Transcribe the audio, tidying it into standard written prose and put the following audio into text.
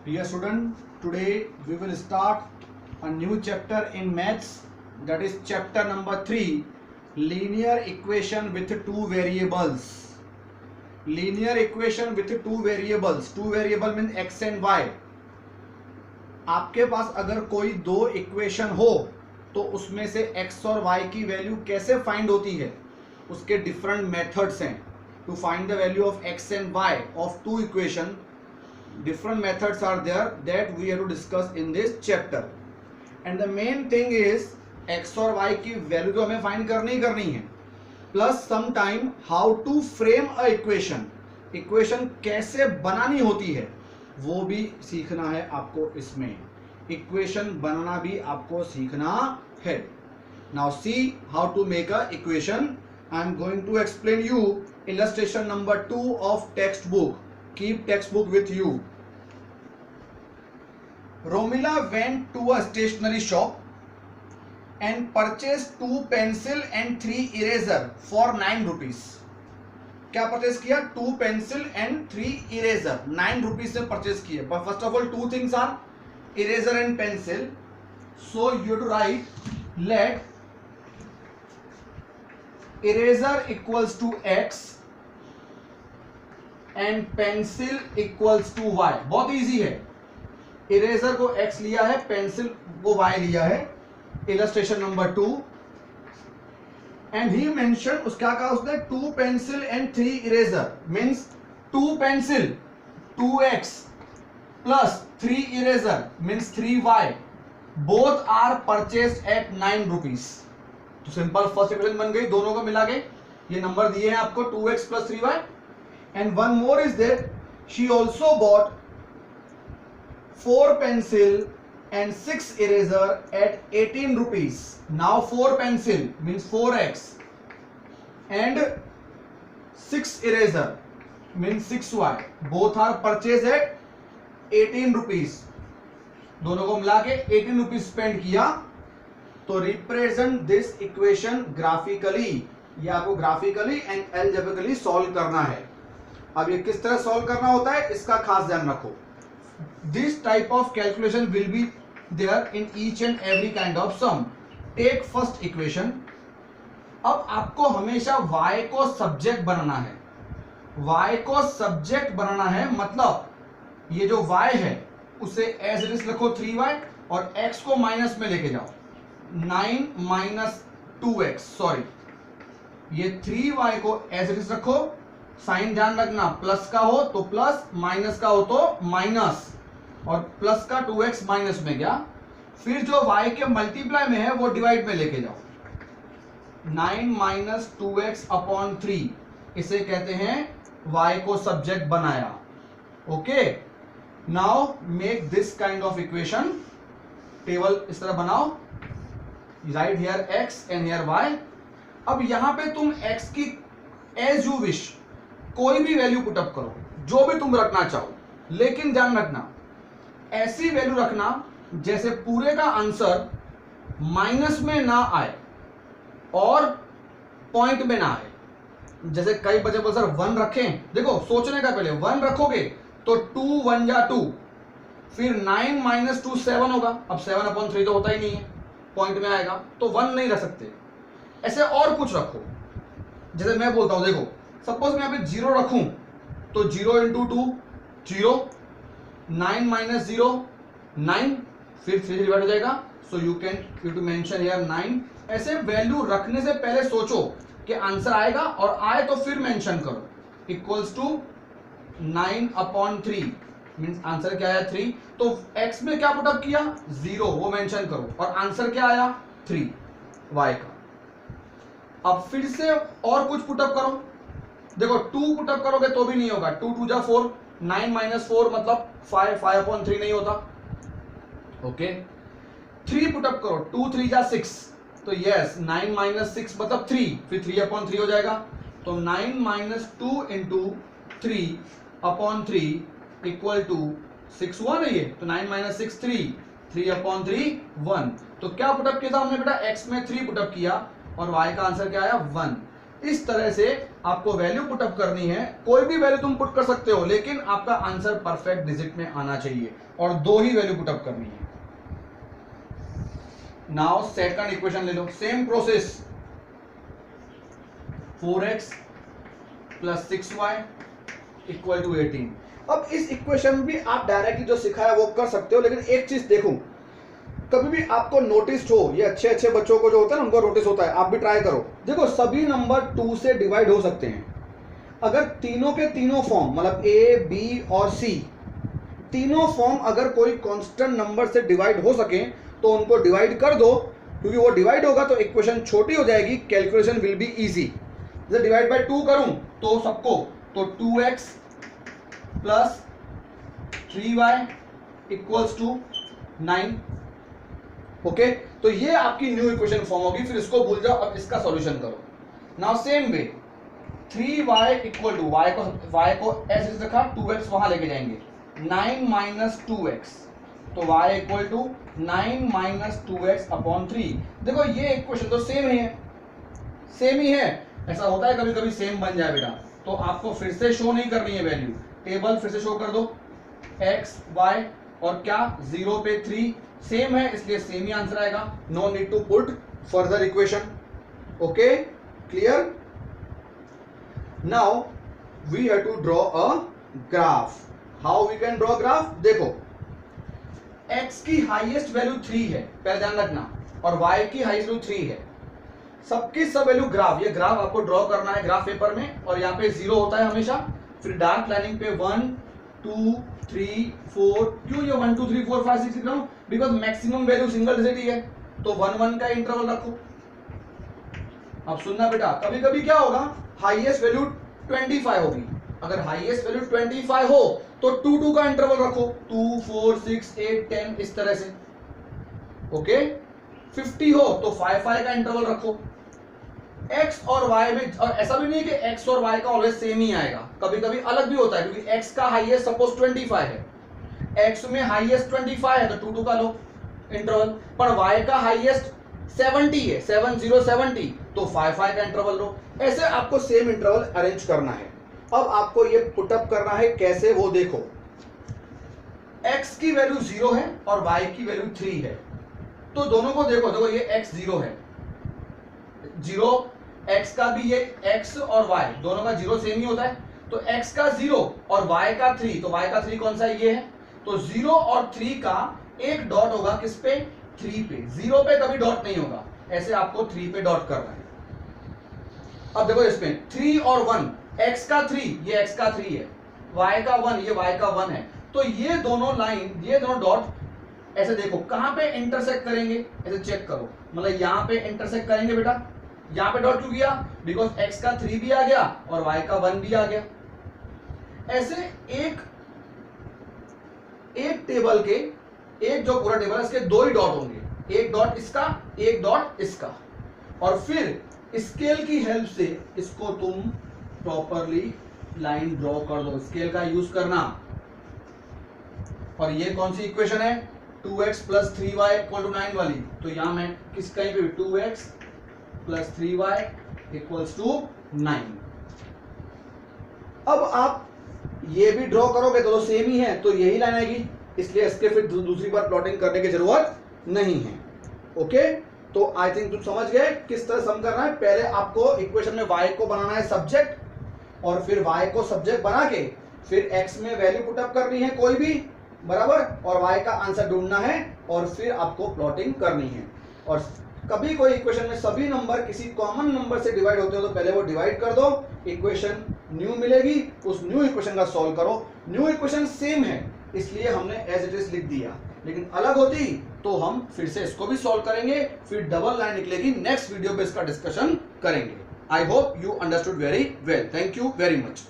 Dear student, today we will start a new chapter in maths, that is chapter number 3, linear equation with two variables. Linear equation with two variables. Two variable means x and y. आपके पास अगर कोई दो equation हो तो उसमें से x और y की वैल्यू कैसे फाइंड होती है, उसके डिफरेंट मेथड्स हैं. To find the value of x and y of two equation, different methods are there that we have to discuss in this chapter. And the main thing is x और y की value तो हमें find करनी ही करनी है, plus some time how to frame a equation. Equation कैसे बनानी होती है वो भी सीखना है आपको. इसमें इक्वेशन बनाना भी आपको सीखना है. Now see how to make a equation. I am going to explain you illustration number 2 of textbook. Keep textbook with you. Romila went to a stationery shop and purchased 2 pencil and 3 eraser for 9 rupees. क्या purchase किया? 2 pencil and 3 eraser 9 rupees से purchase किए. But first of all, two things are eraser and pencil. So you have to write let eraser equals to x and pencil equals to y. बहुत easy है. Eraser को x लिया है, pencil को y लिया है. Illustration number 2. And he mention, उसका कहा उसने 2 pencil and 3 eraser means 2 pencil 2x plus 3 eraser means 3y both are purchased at 9 rupees. तो सिंपल फर्स्ट इक्वेशन बन गई. दोनों को मिला के ये नंबर दिए हैं आपको 2x plus 3y. And one more is that she also bought 4 pencil and 6 eraser at 18 rupees. Now 4 pencil means 4x and 6 eraser means 6y. Both are purchased at 18 rupees. दोनों को मिला के 18 rupees spend किया. तो represent this equation graphically. ये आपको graphically and algebraically solve करना है. अब ये किस तरह सॉल्व करना होता है इसका खास ध्यान रखो. This type of calculation will be there in each and every kind of sum. Take first equation. अब आपको हमेशा y को सब्जेक्ट बनाना है. y को सब्जेक्ट बनाना है मतलब ये जो y है उसे एज इट इज रखो 3y और x को माइनस में लेके जाओ. 9 माइनस 2x, सॉरी ये 3y को एज इट इज रखो. साइन ध्यान रखना, प्लस का हो तो प्लस, माइनस का हो तो माइनस. और प्लस का 2x माइनस में गया. फिर जो y के मल्टीप्लाई में है वो डिवाइड में लेके जाओ. 9 माइनस 2x अपॉन 3 इसे कहते हैं y को सब्जेक्ट बनाया. Okay, now make this kind of equation. Table इस तरह बनाओ. Right here x and here y. अब यहां पे तुम x की एज यू विश कोई भी वैल्यू पुटअप करो, जो भी तुम रखना चाहो. लेकिन ध्यान रखना ऐसी वैल्यू रखना जैसे पूरे का आंसर माइनस में ना आए और पॉइंट में ना आए. जैसे कई बच्चे बोल सर 1 रखें. देखो सोचने का पहले 1 रखोगे तो 2 1 या 2, फिर 9 माइनस 2 7 होगा. अब 7 अपॉन 3 तो होता ही नहीं है, पॉइंट में आएगा तो 1 नहीं रख सकते. ऐसे और कुछ रखो. जैसे मैं बोलता हूं, देखो सपोज मैं यहाँ पे 0 रखूं तो 0 इंटू 2 0, 9 माइनस 0 9, फिर 3 डिवाइड हो जाएगा. So you to mention here 9. ऐसे वैल्यू रखने से पहले सोचो कि आंसर आएगा और आए तो फिर मेंशन करो. Equals to 9 upon 3 means answer क्या आया 3. तो x में क्या पुटअप किया 0 वो मेंशन करो और आंसर क्या आया 3 y का. अब फिर से और कुछ पुटअप करो. देखो 2 पुटअप करोगे तो भी नहीं होगा. 2 2 जा 4, 9 माइनस 4 मतलब 5, 5 अपॉन 3 नहीं होता. ओके, 3 पुटअप करो. 2 3 जा 6 तो यस 9 माइनस 6 मतलब 3, फिर 3 अपॉन 3 हो जाएगा. तो 9 minus 2 into 3 upon 3 equal to 6 हुआ नहीं है. तो 9 माइनस 6 3, 3 अपॉन 3 1. तो क्या पुटअप किया था हमने बेटा, x में 3 पुटअप किया और y का आंसर क्या आया 1. इस तरह से आपको वैल्यू पुटअप करनी है। कोई भी वैल्यू तुम पुट कर सकते हो, लेकिन आपका आंसर परफेक्ट डिजिट में आना चाहिए और 2 ही वैल्यू पुटअप करनी है। नाउ सेकंड इक्वेशन ले लो, same process, 4x plus 6y equal to 18। अब इस इक्वेशन भी आप डायरेक्टली जो सिखाया वो कर सकते हो, लेकिन एक चीज देखो, कभी भी आपको नोटिस हो, ये अच्छे अच्छे बच्चों को जो होता है ना उनको नोटिस होता है, आप भी ट्राई करो। देखो सभी नंबर 2 से डिवाइड हो सकते हैं। अगर तीनों के तीनों फॉर्म मतलब a, b और c तीनों फॉर्म अगर कोई कांस्टेंट नंबर से डिवाइड हो सके तो उनको डिवाइड कर दो, क्योंकि वो डिवाइड होगा तो इक्वेशन छोटी हो जाएगी, कैलकुलेशन विल बी इजी। जैसे डिवाइड बाय 2 करूं तो सबको, तो 2x plus 3y equals to 9। Okay, तो ये आपकी न्यू इक्वेशन फॉर्म होगी, फिर इसको भूल जाओ, अब इसका सॉल्यूशन करो। Now same way 3y equal to y को ऐसे रखा, 2x वहां लेके जाएंगे, 9 माइनस 2x, तो y equal to 9 minus 2x upon 3। देखो ये इक्वेशन तो सेम ही है, सेम ही है। ऐसा होता है कभी कभी सेम बन जाए बेटा, तो आपको फिर से शो नहीं करनी है वैल्यू, टेबल फिर से शो कर दो, x y और क्या 0 पे 3 सेम है, इसलिए सेम ही आंसर आएगा। No need to put further equation. Okay, clear? Now we have to draw a graph. How we can draw graph? देखो x की हाईएस्ट वैल्यू 3 है, पहले ध्यान रखना, और y की हाईएस्ट वैल्यू 3 है, सबकी सब वैल्यू ग्राफ, ये ग्राफ आपको ड्रॉ करना है ग्राफ पेपर में, और यहाँ पे 0 होता है हमेशा, फिर डार्क लाइनिंग पे 1 2 3 4, क्यों ये 1 2 3 4 5 6 लिख रहा हूं? Because maximum value single digit ही है, तो 1 1 का इंटरवल रखो। अब सुनना बेटा, कभी कभी क्या होगा, हाईएस्ट वैल्यू 25 होगी, अगर हाईएस्ट वैल्यू 25 हो तो 2 2 का इंटरवल रखो, 2 4 6 8 10 इस तरह से। ओके, 50 हो तो 5 5 का इंटरवल रखो। x और y में, और ऐसा भी नहीं है कि x और y का ऑलवेज सेम ही आएगा, कभी कभी अलग भी होता है, क्योंकि x का हाईएस्ट सपोज 25 है, x में हाईएस्ट 25 है तो 2 2 का लो इंटरवल, पर y का हाईएस्ट 70 है, 70 70, तो 5 5 का इंटरवल लो। ऐसे आपको सेम इंटरवल अरेंज करना है। अब आपको ये पुटअप करना है, कैसे वो देखो। x की वैल्यू 0 है और y की वैल्यू 3 है, तो दोनों को देखो, देखो ये x 0 है, 0 x का भी, ये x और y दोनों का 0 सेम ही होता है, तो x का 0 और y का 3, तो y का 3 कौन सा है? ये है, तो 0 और 3 का एक डॉट होगा किस पे? 3 पे, 0 पे कभी डॉट नहीं होगा, ऐसे आपको 3 पे डॉट करना है। अब देखो इसमें 3 और 1, x का 3 ये x का 3 है, y का 1 ये y का 1 है, तो ये दोनों लाइन, ये दोनों डॉट ऐसे देखो कहां पे इंटरसेक्ट करेंगे, ऐसे चेक करो, मतलब यहां पे इंटरसेक्ट करेंगे बेटा। यहां पे डॉट क्यों किया? बिकॉज x का 3 भी आ गया और y का 1 भी आ गया। ऐसे एक टेबल के, एक जो पूरा टेबल है इसके 2 ही डॉट होंगे, एक डॉट इसका, एक डॉट इसका, और फिर स्केल की हेल्प से इसको तुम प्रॉपरली लाइन ड्रॉ कर दो, स्केल का यूज करना। और ये कौन सी इक्वेशन है? 2x plus 3y equal to 9 वाली, तो यहां मैं किस कहीं पे 2x plus 3y equals to 9। अब आप ये भी ड्रॉ करोगे तो सेम ही है, तो यही लाइन आएगी, इसलिए इसके फिर दूसरी बार प्लॉटिंग करने की जरूरत नहीं है। ओके, तो आई थिंक तुम समझ गए किस तरह सम करना है। पहले आपको इक्वेशन में y को बनाना है सब्जेक्ट, और फिर y को सब्जेक्ट बना के फिर x में वैल्यू पुटअप करनी है कोई भी, बराबर, और y का आंसर ढूंढना है, और फिर आपको प्लॉटिंग करनी है। और कभी कोई इक्वेशन में सभी नंबर किसी कॉमन नंबर से डिवाइड होते हो तो पहले वो डिवाइड कर दो, इक्वेशन न्यू मिलेगी, उस न्यू इक्वेशन का सॉल्व करो। न्यू इक्वेशन सेम है इसलिए हमने एज इट इज लिख दिया, लेकिन अलग होती तो हम फिर से इसको भी सॉल्व करेंगे, फिर डबल लाइन निकलेगी, नेक्स्ट वीडियो पे इसका डिस्कशन करेंगे। I hope you understood very well. Thank you very much.